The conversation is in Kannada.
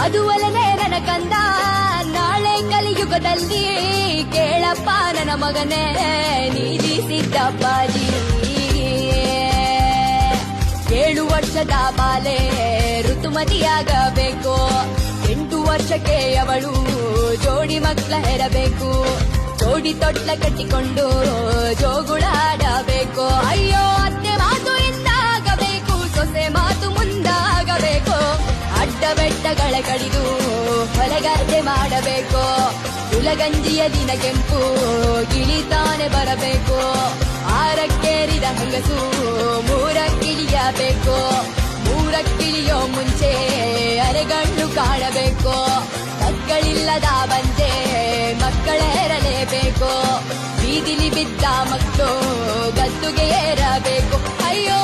ಅದುವಲನೆ ನನ್ನ ಕಂದ ನಾಳೆ ಕಲಿಯುಗದಲ್ಲಿ ಕೇಳಪ್ಪ ನನ್ನ ಮಗನೇ ನೀಡಿಸಿದ್ದಪ್ಪಾಜಿ 7 ವರ್ಷದ ಬಾಲೆ ಋತುಮತಿಯಾಗಬೇಕು 8 ವರ್ಷಕ್ಕೆ ಅವಳು ಜೋಡಿ ಮಕ್ಕಳ ಹೆರಬೇಕು ಜೋಡಿ ತೊಟ್ಲ ಕಟ್ಟಿಕೊಂಡು ಜೋಗುಳಾಡಬೇಕು ಅಯ್ಯೋ ಅತ್ತೆ ಮಾತು ಇಂದಾಗಬೇಕು ಸೊಸೆ ಮಾತು ಮುಂದಾಗಬೇಕು ಅಡ್ಡ ಬೆಟ್ಟಗಳ ಕಡಿದು ಹೊಲಗದ್ದೆ ಮಾಡಬೇಕು ಉಲಗಂಜಿಯ ದಿನ ಕೆಂಪು ಗಿಳಿತಾನೆ ಬರಬೇಕು 6ಕ್ಕೇರಿದ ಹೆಂಗಸು 3ಕ್ಕಿಳಿಯಬೇಕು 3ಕ್ಕಿಳಿಯೋ ಮುಂಚೆ ಅರೆಗಣ್ಣು ಕಾಣಬೇಕು ಮಕ್ಕಳಿಲ್ಲದ ಬಂದೆ ಮಕ್ಕಳೇರಲೇಬೇಕು ಬೀದಿಲಿ ಬಿದ್ದ ಮಕ್ಕಳು ಗದ್ದುಗೆ ಏರಬೇಕು ಅಯ್ಯೋ